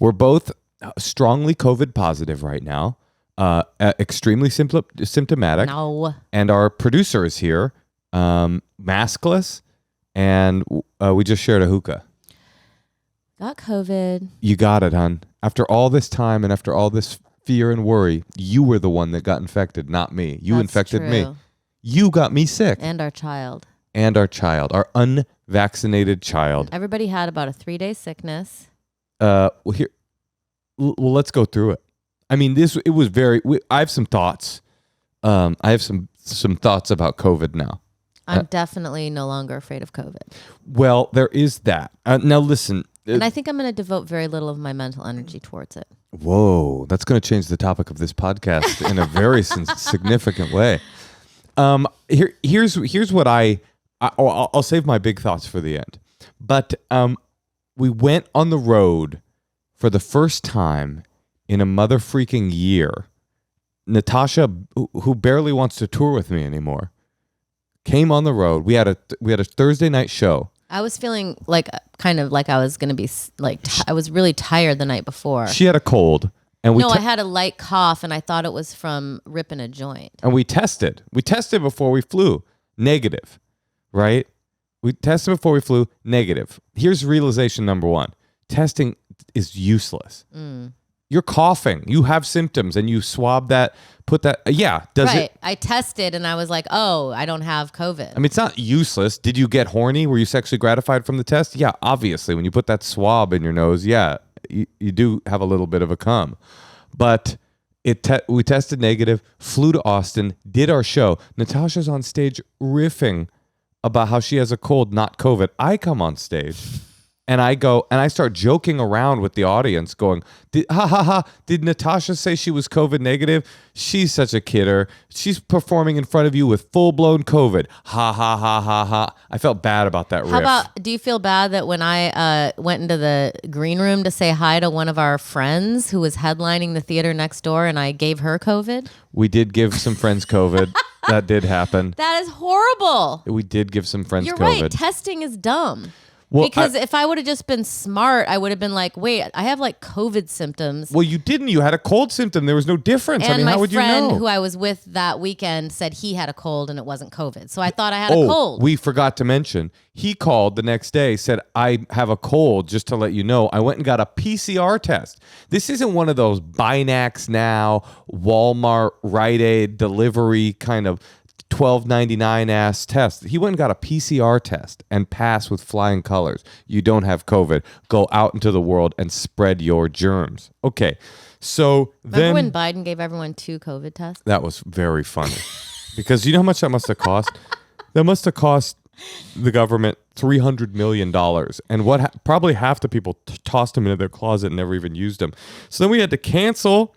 We're both strongly COVID positive right now, extremely symptomatic. No. And our producer is here, maskless, and we just shared a hookah. Got COVID. You got it, hon. After all this time and after all this fear and worry, you were the one that got infected, not me. You That's infected true. me. You got me sick. And our child. Our unvaccinated child. Everybody had about a 3-day sickness. Well, let's go through it. I mean, it was I have some thoughts. I have some thoughts about COVID now. I'm definitely no longer afraid of COVID. Well, there is that. Now, listen. And I think I'm going to devote very little of my mental energy towards it. Whoa, that's going to change the topic of this podcast in a very significant way. Here's what I'll save my big thoughts for the end. But we went on the road for the first time in a mother freaking year. Natasha, who barely wants to tour with me anymore, came on the road. We had a Thursday night show. I was feeling kind of like I was going to be I was really tired the night before. She had a cold. And I had a light cough and I thought it was from ripping a joint. And we tested. We tested before we flew. Negative, right? We tested before we flew. Negative. Here's realization number one. Testing is useless. You're coughing. You have symptoms and you swab that, put that. Does it? I tested and I was like, oh, I don't have COVID. I mean, it's not useless. Did you get horny? Were you sexually gratified from the test? Yeah, obviously. When you put that swab in your nose, you do have a little bit of a cum. But we tested negative, flew to Austin, did our show. Natasha's on stage riffing about how she has a cold, not COVID. I come on stage. And I go and I start joking around with the audience going, did Natasha say she was COVID negative? She's such a kidder. She's performing in front of you with full-blown COVID. Ha, ha, ha, ha, ha. I felt bad about that riff. Do you feel bad that when I went into the green room to say hi to one of our friends who was headlining the theater next door and I gave her COVID? We did give some friends COVID. That did happen. That is horrible. We did give some friends You're COVID. right. Testing is dumb. Well, because if I would have just been smart, I would have been like, wait, I have COVID symptoms. Well, you didn't. You had a cold symptom. There was no difference. And how would you know? my friend who I was with that weekend said he had a cold and it wasn't COVID. So I thought I had a cold. We forgot to mention. He called the next day, said, I have a cold, just to let you know. I went and got a PCR test. This isn't one of those Binax Now, Walmart, Rite Aid delivery kind of $12.99 ass test. He went and got a PCR test and passed with flying colors. You don't have COVID. Go out into the world and spread your germs. Okay. So Remember when Biden gave everyone 2 COVID tests? That was very funny. Because you know how much that must have cost? That must have cost the government $300 million. And probably half the people tossed them into their closet and never even used them. So then we had to cancel.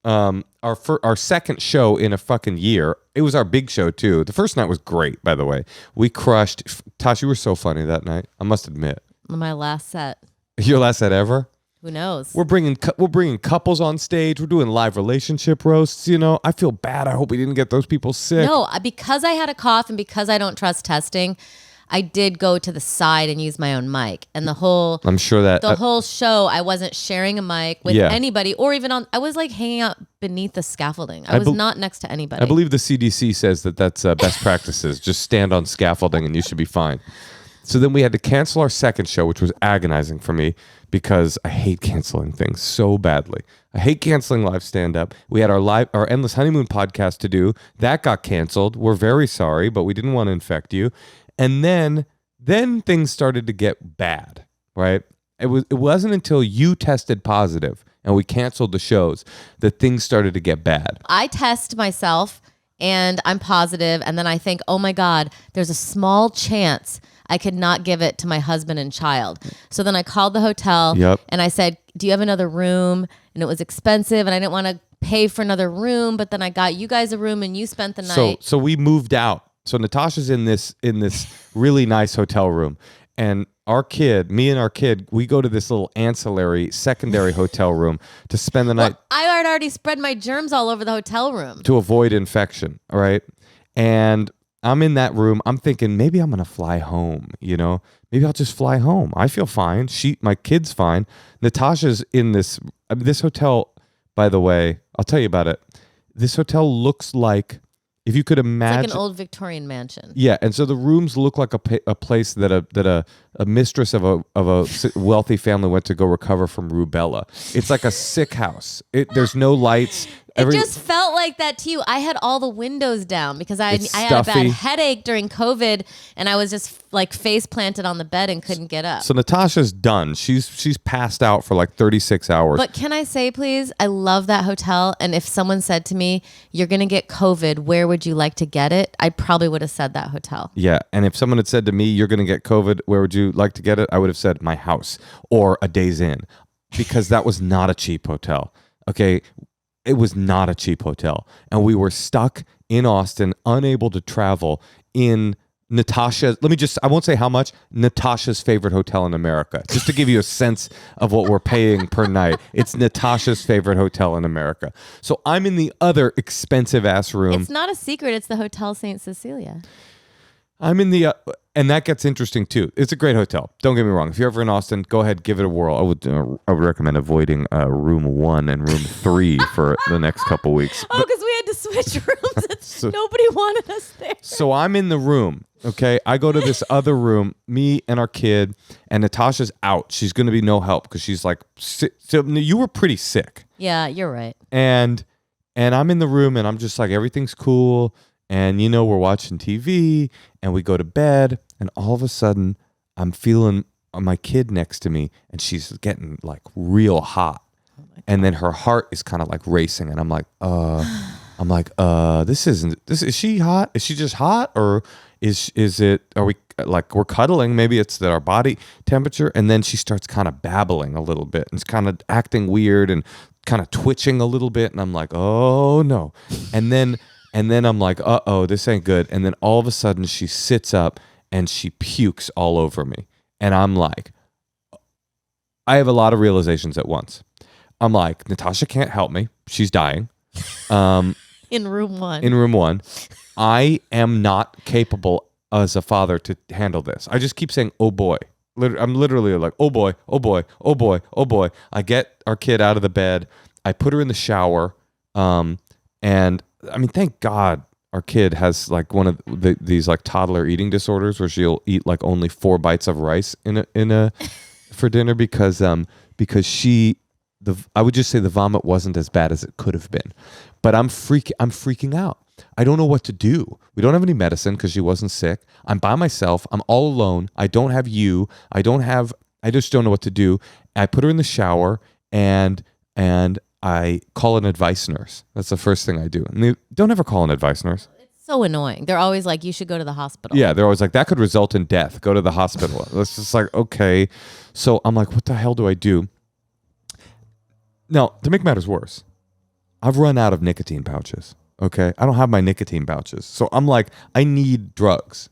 Our second show in a fucking year. It was our big show too. The first night was great, by the way. We crushed. Tosh, you were so funny that night. I must admit. My last set. Your last set ever? Who knows? We're bringing couples on stage. We're doing live relationship roasts. I feel bad. I hope we didn't get those people sick. No, because I had a cough and because I don't trust testing, I did go to the side and use my own mic. And the whole whole show, I wasn't sharing a mic with anybody or even I was hanging out beneath the scaffolding. I was not next to anybody. I believe the CDC says that's best practices. Just stand on scaffolding and you should be fine. So then we had to cancel our second show, which was agonizing for me because I hate canceling things so badly. I hate canceling live stand-up. We had our Endless Honeymoon podcast to do. That got canceled. We're very sorry, but we didn't want to infect you. And then things started to get bad, right? It wasn't until you tested positive and we canceled the shows that things started to get bad. I test myself and I'm positive, and then I think, oh my God, there's a small chance I could not give it to my husband and child. So then I called the hotel and I said, do you have another room? And it was expensive and I didn't want to pay for another room, but then I got you guys a room and you spent the night. So we moved out. So Natasha's in this really nice hotel room, and me and our kid, we go to this little ancillary secondary hotel room to spend the night. Well, I had already spread my germs all over the hotel room to avoid infection, all right? And I'm in that room. I'm thinking maybe I'm gonna fly home. Maybe I'll just fly home. I feel fine. My kid's fine. Natasha's in this hotel. By the way, I'll tell you about it. This hotel looks like, if you could imagine, it's like an old Victorian mansion. Yeah, and so the rooms look like a place that a mistress of a wealthy family went to go recover from rubella. It's like a sick house. There's no lights. It just felt like that to you. I had all the windows down because I had a bad headache during COVID, and I was just like face planted on the bed and couldn't get up. So Natasha's done. She's passed out for like 36 hours. But can I say, please, I love that hotel. And if someone said to me, "You're going to get COVID, where would you like to get it?" I probably would have said that hotel. Yeah, and if someone had said to me, "You're going to get COVID, where would you like to get it?" I would have said my house or a Days Inn, because that was not a cheap hotel. Okay. It was not a cheap hotel. And we were stuck in Austin, unable to travel in Natasha. I won't say how much, Natasha's favorite hotel in America. Just to give you a sense of what we're paying per night. It's Natasha's favorite hotel in America. So I'm in the other expensive ass room. It's not a secret. It's the Hotel St. Cecilia. I'm in the, and that gets interesting too. It's a great hotel. Don't get me wrong. If you're ever in Austin, go ahead, give it a whirl. I would recommend avoiding room 1 and room 3 for the next couple weeks. Oh, because we had to switch rooms. Nobody wanted us there. So I'm in the room. Okay, I go to this other room. Me and our kid, and Natasha's out. She's going to be no help because she's like, sick. So you were pretty sick. Yeah, you're right. And I'm in the room, and I'm just like, everything's cool. And, we're watching TV and we go to bed, and all of a sudden I'm feeling my kid next to me, and she's getting like real hot. And then her heart is kind of like racing, and I'm like, is she hot? Is she just hot? Or is it, are we like, we're cuddling? Maybe it's that our body temperature. And then she starts kind of babbling a little bit and it's kind of acting weird and kind of twitching a little bit. And I'm like, oh no. And then I'm like, uh-oh, this ain't good. And then all of a sudden she sits up and she pukes all over me. And I'm like, I have a lot of realizations at once. I'm like, Natasha can't help me. She's dying. In room 1. In room 1. I am not capable as a father to handle this. I just keep saying, oh boy. I'm literally like, oh boy, oh boy, oh boy, oh boy. I get our kid out of the bed. I put her in the shower. And I mean, thank God our kid has like one of these like toddler eating disorders where she'll eat like only 4 bites of rice for dinner because I would just say the vomit wasn't as bad as it could have been. But I'm freaking out. I don't know what to do. We don't have any medicine because she wasn't sick. I'm by myself. I'm all alone. I don't have you. I just don't know what to do. I put her in the shower and I call an advice nurse. That's the first thing I do. And they don't ever call an advice nurse. It's so annoying. They're always like, you should go to the hospital. Yeah, they're always like, that could result in death. Go to the hospital. It's just like, okay. So I'm like, what the hell do I do? Now, to make matters worse, I've run out of nicotine pouches. Okay? I don't have my nicotine pouches. So I'm like, I need drugs,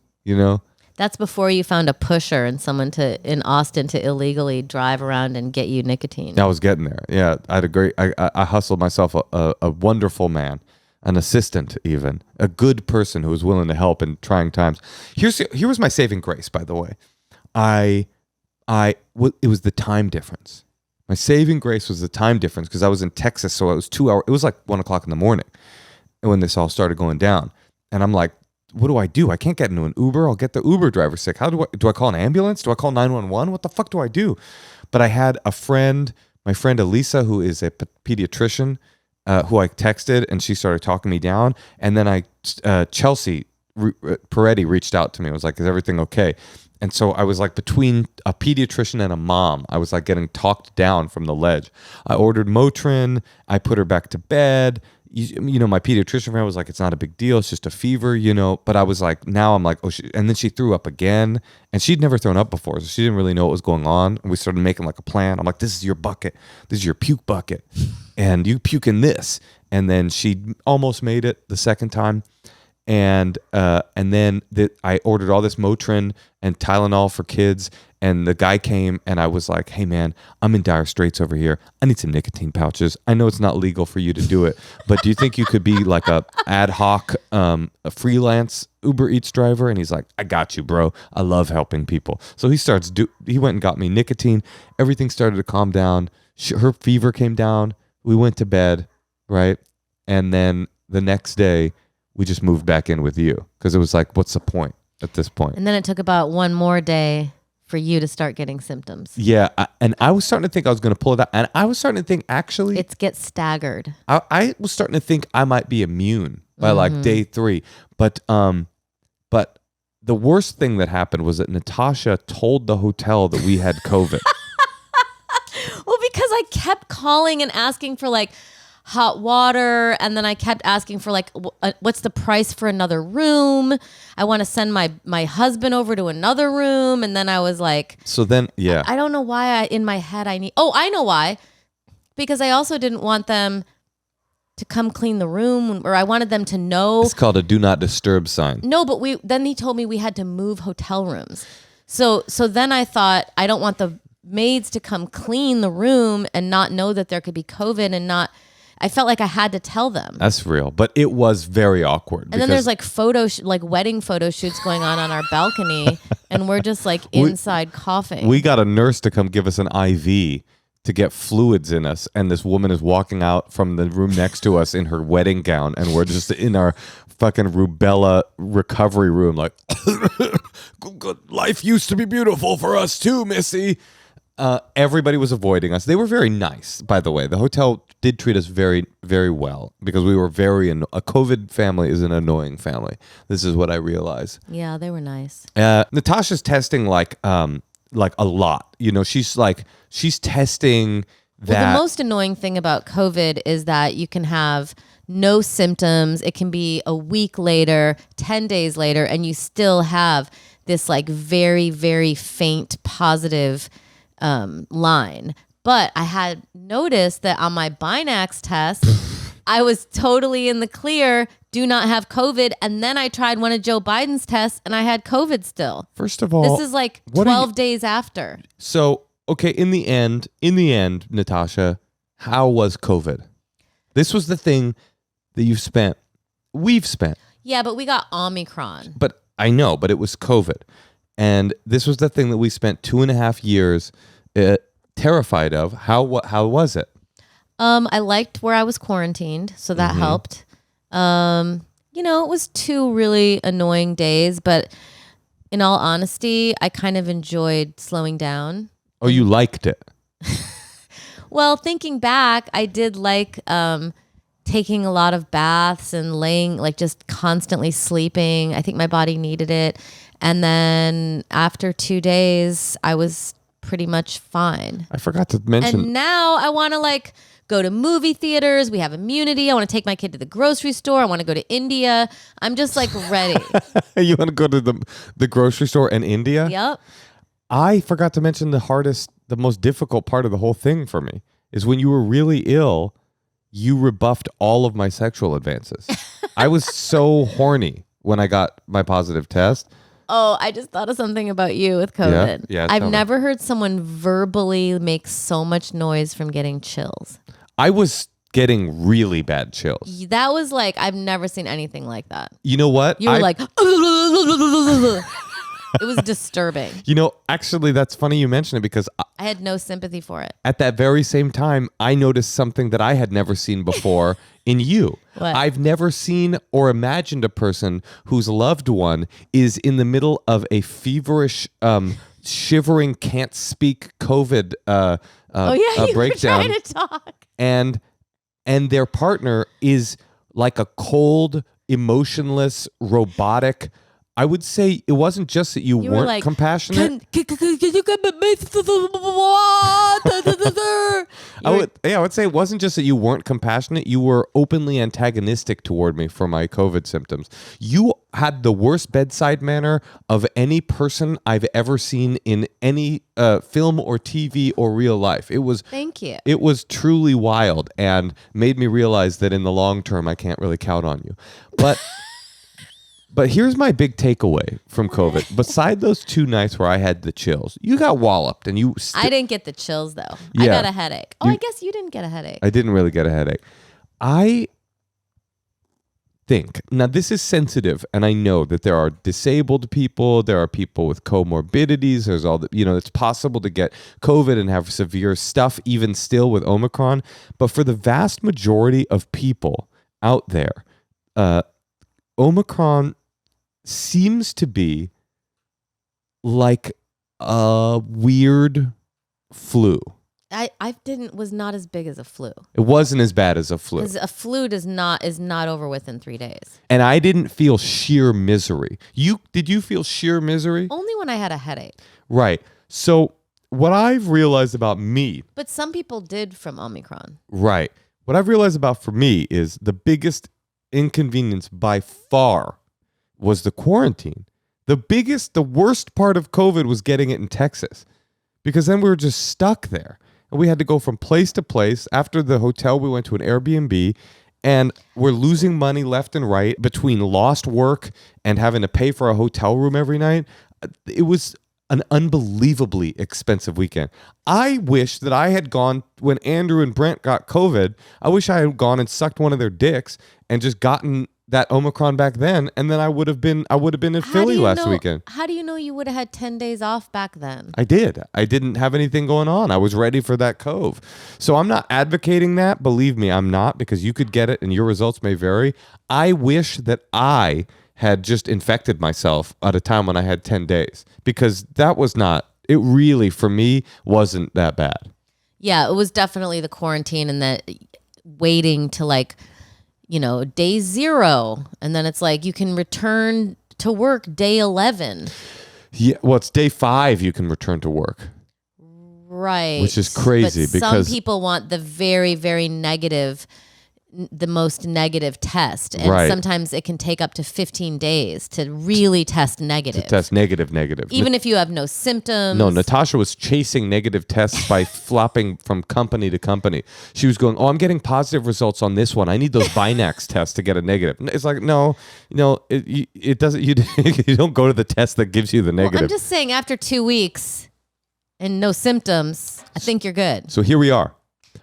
That's before you found a pusher and someone in Austin to illegally drive around and get you nicotine. I was getting there. Yeah, I hustled myself a wonderful man, an assistant even, a good person who was willing to help in trying times. Here was my saving grace, by the way. It was the time difference. My saving grace was the time difference because I was in Texas, so it was 2 hours. It was like 1:00 in the morning when this all started going down, and I'm like, what do? I can't get into an Uber. I'll get the Uber driver sick. How do I call an ambulance? Do I call 911? What the fuck do I do? But I had a friend, my friend Elisa, who is a pediatrician, who I texted, and she started talking me down. And then Chelsea Peretti reached out to me. I was like, is everything okay? And so I was like between a pediatrician and a mom. I was like getting talked down from the ledge. I ordered Motrin. I put her back to bed. My pediatrician friend was like, it's not a big deal. It's just a fever, But I was like, now I'm like, oh, and then she threw up again. And she'd never thrown up before. So she didn't really know what was going on. And we started making like a plan. I'm like, this is your bucket. This is your puke bucket. And you puke in this. And then she almost made it the second time. And then I ordered all this Motrin and Tylenol for kids. And the guy came and I was like, hey, man, I'm in dire straits over here. I need some nicotine pouches. I know it's not legal for you to do it, but do you think you could be like a ad hoc, a freelance Uber Eats driver? And he's like, I got you, bro. I love helping people. So he went and got me nicotine. Everything started to calm down. Her fever came down. We went to bed, right? And then the next day, we just moved back in with you because it was like, what's the point at this point? And then it took about one more day for you to start getting symptoms. Yeah, and I was starting to think I was going to pull it out, and I was starting to think actually it gets staggered. I was starting to think I might be immune by like day 3, but the worst thing that happened was that Natasha told the hotel that we had COVID. Well, because I kept calling and asking for like hot water, and then I kept asking for like what's the price for another room. I want to send my husband over to another room. And then I was like, so then I don't know why in my head I know why, because I also didn't want them to come clean the room, or I wanted them to know. It's called a do not disturb sign. No, but then he told me we had to move hotel rooms. So then I thought, I don't want the maids to come clean the room and not know that there could be COVID, and not. I felt like I had to tell them. That's real, but it was very awkward. And then there's like wedding photo shoots going on our balcony, and we're just like inside coughing. We got a nurse to come give us an IV to get fluids in us, and this woman is walking out from the room next to us in her wedding gown, and we're just in our fucking rubella recovery room like, life used to be beautiful for us too, Missy. Everybody was avoiding us. They were very nice, by the way. The hotel did treat us very, very well because we were a COVID family is an annoying family. This is what I realize. Yeah, they were nice. Natasha's testing like a lot. You know, she's testing that. Well, the most annoying thing about COVID is that you can have no symptoms. It can be a week later, 10 days later, and you still have this like very, very faint positive line. But I had noticed that on my Binax test, I was totally in the clear, do not have COVID. And then I tried one of Joe Biden's tests and I had COVID still. First of all, this is like 12 days after. So, okay, in the end, Natasha, how was COVID? This was the thing that we've spent. Yeah, but we got Omicron. But I know, but it was COVID. And this was the thing that we spent 2.5 years terrified of. How was it? I liked where I was quarantined, so that helped. It was 2 really annoying days, but in all honesty, I kind of enjoyed slowing down. Oh, you liked it? Well, thinking back, I did like taking a lot of baths and laying, like just constantly sleeping. I think my body needed it. And then after 2 days, I was pretty much fine. I forgot to mention. And now I want to like go to movie theaters. We have immunity. I want to take my kid to the grocery store. I want to go to India. I'm just like ready. You want to go to the grocery store in India? Yep. I forgot to mention the most difficult part of the whole thing for me is when you were really ill, you rebuffed all of my sexual advances. I was so horny when I got my positive test. Oh, I just thought of something about you with COVID. Yeah, I've never heard someone verbally make so much noise from getting chills. I was getting really bad chills. That was like, I've never seen anything like that. You know what? You were like, it was disturbing. You know, actually, that's funny you mention it because I had no sympathy for it. At that very same time, I noticed something that I had never seen before in you. What? I've never seen or imagined a person whose loved one is in the middle of a feverish, shivering, can't speak COVID you breakdown. were trying to talk. And their partner is like a cold, emotionless, robotic. I would say it wasn't just that you weren't like, compassionate. Can you get me I would say it wasn't just that you weren't compassionate. You were openly antagonistic toward me for my COVID symptoms. You had the worst bedside manner of any person I've ever seen in any film or TV or real life. Thank you. It was truly wild and made me realize that in the long term, I can't really count on you. But But here's my big takeaway from COVID. Beside those 2 nights where I had the chills, you got walloped and you... I didn't get the chills, though. Yeah. I got a headache. I guess you didn't get a headache. I didn't really get a headache. I think, now this is sensitive, and I know that there are disabled people, there are people with comorbidities, there's all the, it's possible to get COVID and have severe stuff even still with Omicron. But for the vast majority of people out there, Omicron seems to be like a weird flu. I was not as big as a flu. It wasn't as bad as a flu. Because a flu is not over within 3 days. And I didn't feel sheer misery. Did you feel sheer misery? Only when I had a headache. Right. So what I've realized about me. But some people did from Omicron. Right. What I've realized about for me is the biggest inconvenience by far was the quarantine. The worst part of COVID was getting it in Texas, because then we were just stuck there and we had to go from place to place. After the hotel, we went to an Airbnb, and we're losing money left and right between lost work and having to pay for a hotel room every night. It was an unbelievably expensive weekend. I wish that I had gone when Andrew and Brent got COVID. I wish I had gone and sucked one of their dicks and just gotten that Omicron back then, and then I would have been in Philly last weekend. How do you know you would have had 10 days off back then? I did. I didn't have anything going on. I was ready for that cove. So I'm not advocating that. Believe me, I'm not, because you could get it and your results may vary. I wish that I had just infected myself at a time when I had 10 days, because it really, for me, wasn't that bad. Yeah, it was definitely the quarantine and that waiting to day 0. And then it's like you can return to work day 11. Yeah, well, it's day 5 you can return to work. Right. Which is crazy, but because some people want the very, very negative, the most negative test. And right. Sometimes it can take up to 15 days to really test negative. To test negative. Even if you have no symptoms. No, Natasha was chasing negative tests by flopping from company to company. She was going, I'm getting positive results on this one. I need those Binax tests to get a negative. It's like, no, it doesn't. You don't go to the test that gives you the negative. Well, I'm just saying, after 2 weeks and no symptoms, I think you're good. So here we are.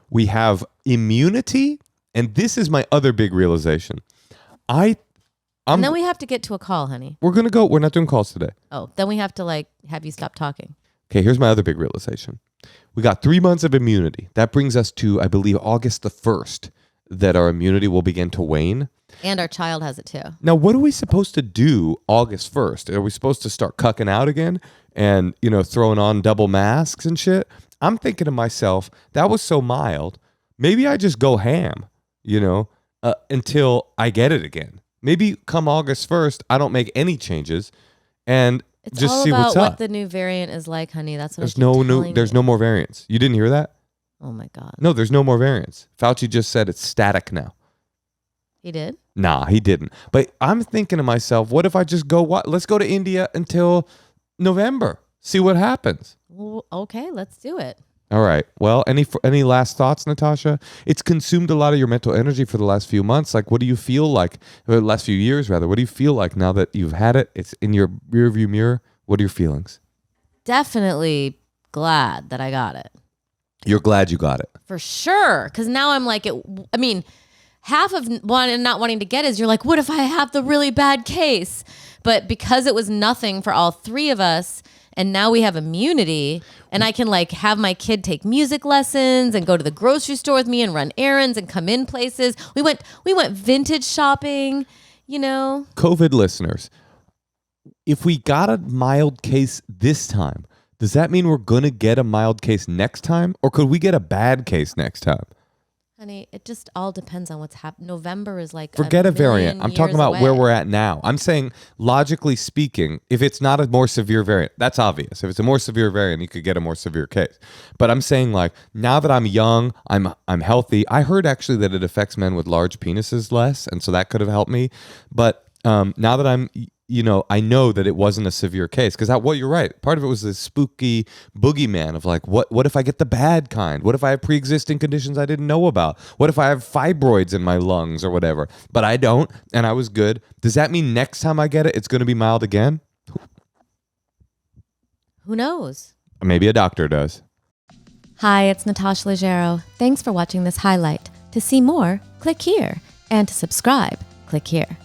We have immunity. And this is my other big realization. And then we have to get to a call, honey. We're going to go. We're not doing calls today. Oh, then we have to have you stop talking. Okay, here's my other big realization. We got 3 months of immunity. That brings us to, I believe, August the 1st, that our immunity will begin to wane. And our child has it too. Now, what are we supposed to do August 1st? Are we supposed to start cucking out again and, throwing on double masks and shit? I'm thinking to myself, that was so mild. Maybe I just go ham. Until I get it again. Maybe come August 1st, I don't make any changes and it's just see what's up. It's all about what the new variant is like, honey. That's what there's no more variants. You didn't hear that? Oh my God. No, there's no more variants. Fauci just said it's static now. He did? Nah, he didn't. But I'm thinking to myself, what if I just let's go to India until November. See what happens. Well, okay, let's do it. All right. Well, any last thoughts, Natasha? It's consumed a lot of your mental energy for the last few months. Like, what do you feel like, or the last few years, rather? What do you feel like now that you've had it? It's in your rearview mirror. What are your feelings? Definitely glad that I got it. You're glad you got it? For sure. Because now I'm like, half of not wanting to get is you're like, what if I have the really bad case? But because it was nothing for all 3 of us, and now we have immunity, and I can have my kid take music lessons and go to the grocery store with me and run errands and come in places. We went vintage shopping, COVID listeners, if we got a mild case this time, does that mean we're going to get a mild case next time? Or could we get a bad case next time? Honey, it just all depends on what's happening. November is forget a variant. I'm talking about where we're at now. I'm saying, logically speaking, if it's not a more severe variant, that's obvious. If it's a more severe variant, you could get a more severe case. But I'm saying, now that I'm young, I'm healthy. I heard actually that it affects men with large penises less, and so that could have helped me. But now that I'm I know that it wasn't a severe case because you're right. Part of it was this spooky boogeyman of like, what if I get the bad kind? What if I have pre-existing conditions I didn't know about? What if I have fibroids in my lungs or whatever? But I don't, and I was good. Does that mean next time I get it, it's going to be mild again? Who knows? Maybe a doctor does. Hi, it's Natasha Leggero. Thanks for watching this highlight. To see more, click here. And to subscribe, click here.